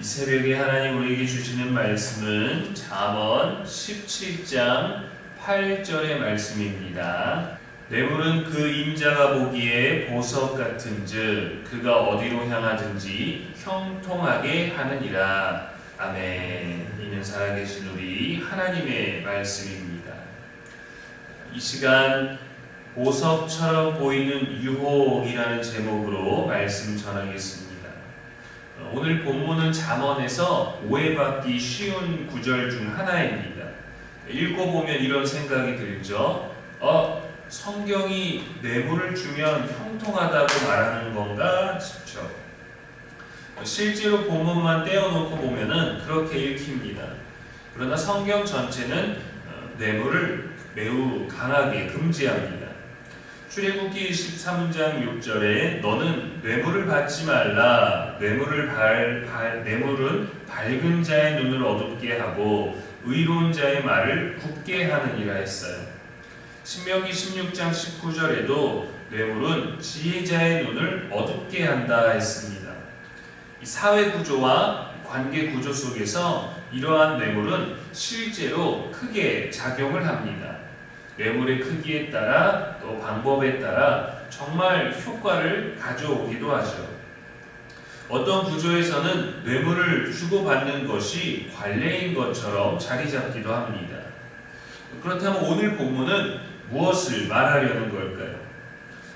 이 새벽에 하나님 우리에게 주시는 말씀은 잠언 17장 8절의 말씀입니다. 뇌물은 그 임자가 보기에 보석 같은즉 그가 어디로 향하든지 형통하게 하느니라. 아멘. 이는 살아계신 우리 하나님의 말씀입니다. 이 시간 보석처럼 보이는 유혹이라는 제목으로 말씀 전하겠습니다. 오늘 본문은 잠언에서 오해받기 쉬운 구절 중 하나입니다. 읽어보면 이런 생각이 들죠. 성경이 뇌물을 주면 형통하다고 말하는 건가 싶죠. 실제로 본문만 떼어놓고 보면은 그렇게 읽힙니다. 그러나 성경 전체는 뇌물을 매우 강하게 금지합니다. 출애굽기 13장 6절에 너는 뇌물을 받지 말라. 뇌물은 밝은 자의 눈을 어둡게 하고 의로운 자의 말을 굳게 하느니라 했어요. 신명기 16장 19절에도 뇌물은 지혜자의 눈을 어둡게 한다 했습니다. 이 사회 구조와 관계 구조 속에서 이러한 뇌물은 실제로 크게 작용을 합니다. 뇌물의 크기에 따라 또 방법에 따라 정말 효과를 가져오기도 하죠. 어떤 구조에서는 뇌물을 주고받는 것이 관례인 것처럼 자리 잡기도 합니다. 그렇다면 오늘 본문은 무엇을 말하려는 걸까요?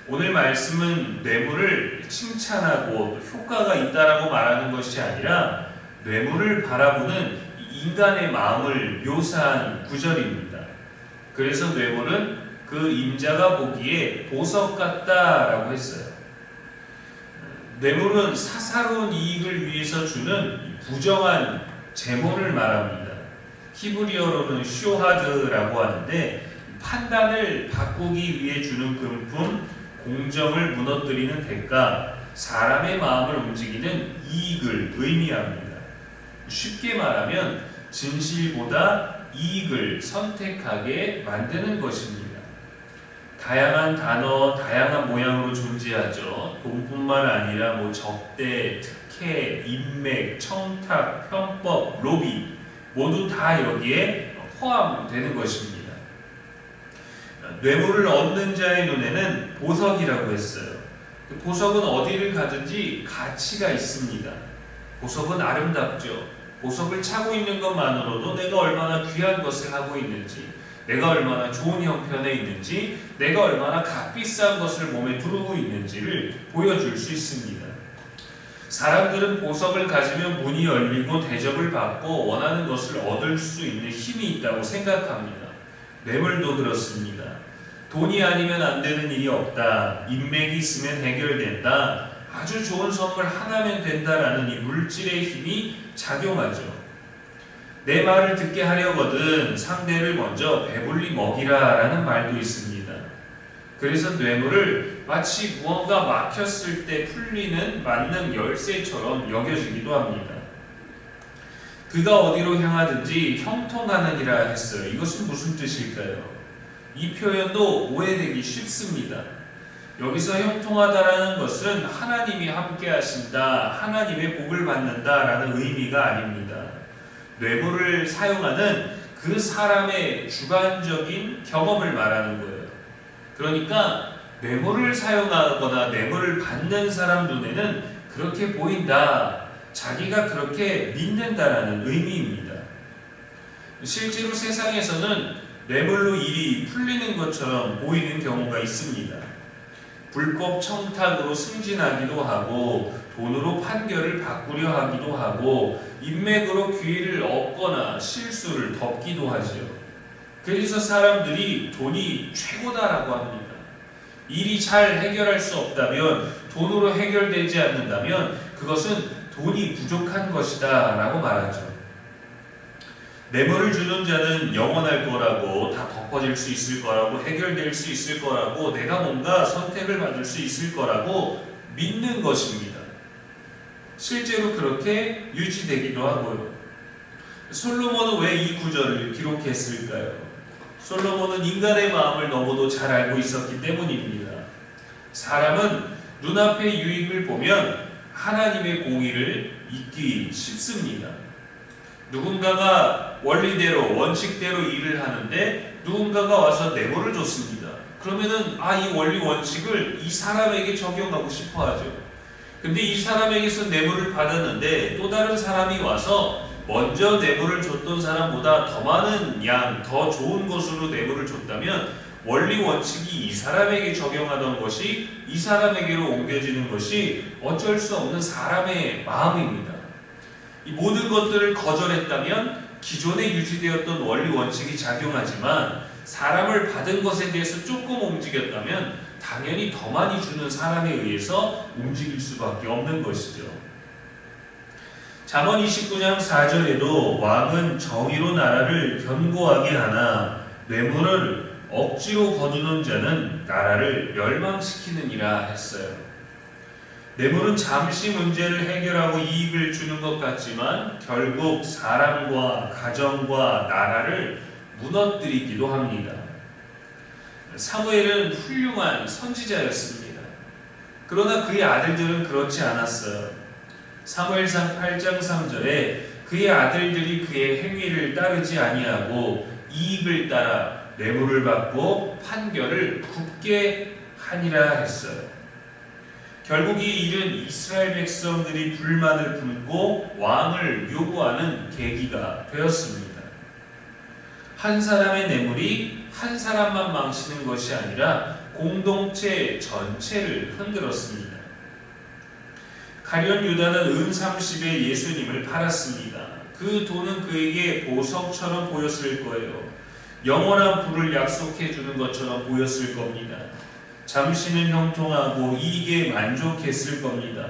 오늘 말씀은 뇌물을 칭찬하고 효과가 있다라고 말하는 것이 아니라 뇌물을 바라보는 인간의 마음을 묘사한 구절입니다. 그래서 뇌물은 그 임자가 보기에 보석 같다라고 했어요. 뇌물은 사사로운 이익을 위해서 주는 부정한 재물을 말합니다. 히브리어로는 쇼하드라고 하는데 판단을 바꾸기 위해 주는 금품, 공정을 무너뜨리는 대가, 사람의 마음을 움직이는 이익을 의미합니다. 쉽게 말하면 진실보다 이익을 선택하게 만드는 것입니다. 다양한 단어, 다양한 모양으로 존재하죠. 돈뿐만 아니라 적대, 특혜, 인맥, 청탁, 편법, 로비 모두 다 여기에 포함되는 것입니다. 뇌물을 얻는 자의 눈에는 보석이라고 했어요. 보석은 어디를 가든지 가치가 있습니다. 보석은 아름답죠. 보석을 차고 있는 것만으로도 내가 얼마나 귀한 것을 하고 있는지, 내가 얼마나 좋은 형편에 있는지, 내가 얼마나 값비싼 것을 몸에 두르고 있는지를 보여줄 수 있습니다. 사람들은 보석을 가지면 문이 열리고 대접을 받고 원하는 것을 얻을 수 있는 힘이 있다고 생각합니다. 뇌물도 그렇습니다. 돈이 아니면 안 되는 일이 없다. 인맥이 있으면 해결된다. 아주 좋은 선물 하나면 된다라는 이 물질의 힘이 작용하죠. 내 말을 듣게 하려거든 상대를 먼저 배불리 먹이라라는 말도 있습니다. 그래서 뇌물을 마치 무언가 막혔을 때 풀리는 만능 열쇠처럼 여겨지기도 합니다. 그가 어디로 향하든지 형통하느니라 했어요. 이것은 무슨 뜻일까요? 이 표현도 오해되기 쉽습니다. 여기서 형통하다라는 것은 하나님이 함께 하신다, 하나님의 복을 받는다라는 의미가 아닙니다. 뇌물을 사용하는 그 사람의 주관적인 경험을 말하는 거예요. 그러니까 뇌물을 사용하거나 뇌물을 받는 사람 눈에는 그렇게 보인다, 자기가 그렇게 믿는다라는 의미입니다. 실제로 세상에서는 뇌물로 일이 풀리는 것처럼 보이는 경우가 있습니다. 불법 청탁으로 승진하기도 하고 돈으로 판결을 바꾸려 하기도 하고 인맥으로 기회를 얻거나 실수를 덮기도 하죠. 그래서 사람들이 돈이 최고다라고 합니다. 일이 잘 해결할 수 없다면, 돈으로 해결되지 않는다면 그것은 돈이 부족한 것이다 라고 말하죠. 뇌물을 주는 자는 영원할 거라고, 다 덮어질 수 있을 거라고, 해결될 수 있을 거라고, 내가 뭔가 선택을 받을 수 있을 거라고 믿는 것입니다. 실제로 그렇게 유지되기도 하고요. 솔로몬은 왜 이 구절을 기록했을까요? 솔로몬은 인간의 마음을 너무도 잘 알고 있었기 때문입니다. 사람은 눈앞의 유익을 보면 하나님의 공의를 잊기 쉽습니다. 누군가가 원리대로 원칙대로 일을 하는데 누군가가 와서 뇌물을 줬습니다. 그러면은 이 원리 원칙을 이 사람에게 적용하고 싶어 하죠. 근데 이 사람에게서 뇌물을 받았는데 또 다른 사람이 와서 먼저 뇌물을 줬던 사람보다 더 많은 양, 더 좋은 것으로 뇌물을 줬다면 원리 원칙이 이 사람에게 적용하던 것이 이 사람에게로 옮겨지는 것이 어쩔 수 없는 사람의 마음입니다. 이 모든 것들을 거절했다면 기존에 유지되었던 원리 원칙이 작용하지만 사람을 받은 것에 대해서 조금 움직였다면 당연히 더 많이 주는 사람에 의해서 움직일 수밖에 없는 것이죠. 잠언 29장 4절에도 왕은 정의로 나라를 견고하게 하나 뇌물을 억지로 거두는 자는 나라를 멸망시키느니라 했어요. 뇌물은 잠시 문제를 해결하고 이익을 주는 것 같지만 결국 사람과 가정과 나라를 무너뜨리기도 합니다. 사무엘은 훌륭한 선지자였습니다. 그러나 그의 아들들은 그렇지 않았어요. 사무엘상 8장 3절에 그의 아들들이 그의 행위를 따르지 아니하고 이익을 따라 뇌물을 받고 판결을 굽게 하니라 했어요. 결국 이 일은 이스라엘 백성들이 불만을 품고 왕을 요구하는 계기가 되었습니다. 한 사람의 뇌물이 한 사람만 망치는 것이 아니라 공동체 전체를 흔들었습니다. 가룟 유다는 은 30에 예수님을 팔았습니다. 그 돈은 그에게 보석처럼 보였을 거예요. 영원한 부를 약속해 주는 것처럼 보였을 겁니다. 잠시는 형통하고 이익에 만족했을 겁니다.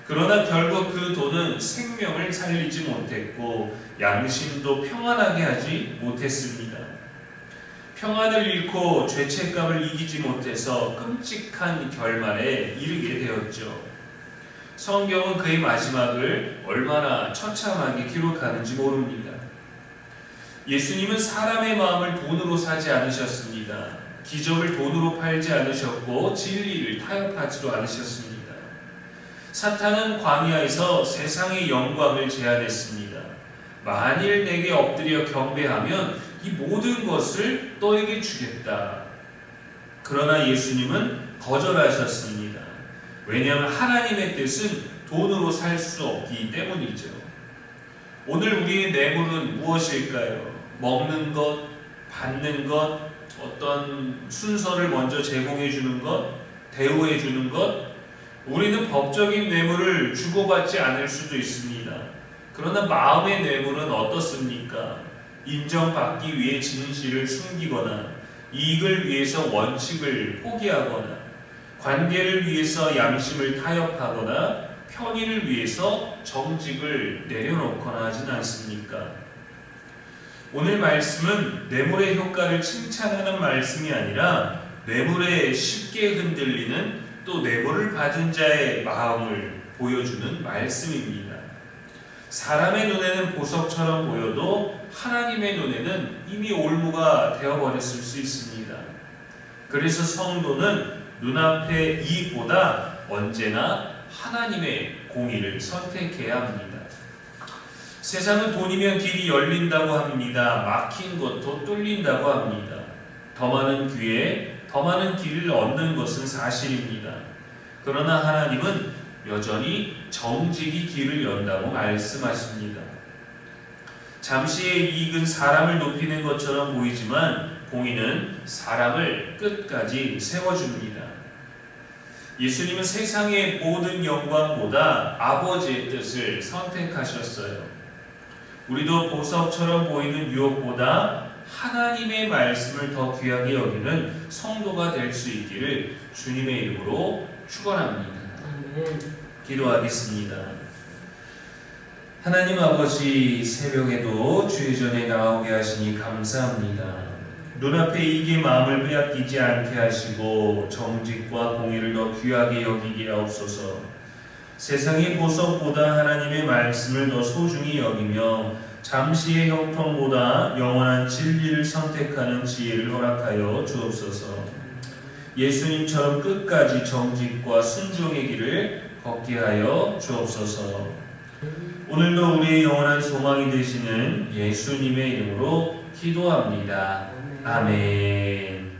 그러나 결국 그 돈은 생명을 살리지 못했고 양심도 평안하게 하지 못했습니다. 평안을 잃고 죄책감을 이기지 못해서 끔찍한 결말에 이르게 되었죠. 성경은 그의 마지막을 얼마나 처참하게 기록하는지 모릅니다. 예수님은 사람의 마음을 돈으로 사지 않으셨습니다. 기적을 돈으로 팔지 않으셨고 진리를 타협하지도 않으셨습니다. 사탄은 광야에서 세상의 영광을 제안했습니다. 만일 내게 엎드려 경배하면 이 모든 것을 너에게 주겠다. 그러나 예수님은 거절하셨습니다. 왜냐하면 하나님의 뜻은 돈으로 살 수 없기 때문이죠. 오늘 우리의 뇌물은 무엇일까요? 먹는 것, 받는 것, 어떤 순서를 먼저 제공해 주는 것, 대우해 주는 것. 우리는 법적인 뇌물을 주고받지 않을 수도 있습니다. 그러나 마음의 뇌물은 어떻습니까? 인정받기 위해 진실을 숨기거나 이익을 위해서 원칙을 포기하거나 관계를 위해서 양심을 타협하거나 편의를 위해서 정직을 내려놓거나 하진 않습니까? 오늘 말씀은 뇌물의 효과를 칭찬하는 말씀이 아니라 뇌물에 쉽게 흔들리는 또 뇌물을 받은 자의 마음을 보여주는 말씀입니다. 사람의 눈에는 보석처럼 보여도 하나님의 눈에는 이미 올무가 되어버렸을 수 있습니다. 그래서 성도는 눈앞의 이익보다 언제나 하나님의 공의를 선택해야 합니다. 세상은 돈이면 길이 열린다고 합니다. 막힌 것도 뚫린다고 합니다. 더 많은 기회, 더 많은 길을 얻는 것은 사실입니다. 그러나 하나님은 여전히 정직이 길을 연다고 말씀하십니다. 잠시의 이익은 사람을 높이는 것처럼 보이지만 공의는 사람을 끝까지 세워줍니다. 예수님은 세상의 모든 영광보다 아버지의 뜻을 선택하셨어요. 우리도 보석처럼 보이는 유혹보다 하나님의 말씀을 더 귀하게 여기는 성도가 될 수 있기를 주님의 이름으로 축원합니다. 기도하겠습니다. 하나님 아버지, 새벽에도 주의 전에 나오게 하시니 감사합니다. 눈앞에 이익의 마음을 빼앗기지 않게 하시고 정직과 공의를 더 귀하게 여기게 하옵소서. 세상의 보석보다 하나님의 말씀을 더 소중히 여기며 잠시의 형통보다 영원한 진리를 선택하는 지혜를 허락하여 주옵소서. 예수님처럼 끝까지 정직과 순종의 길을 걷게 하여 주옵소서. 오늘도 우리의 영원한 소망이 되시는 예수님의 이름으로 기도합니다. 아멘.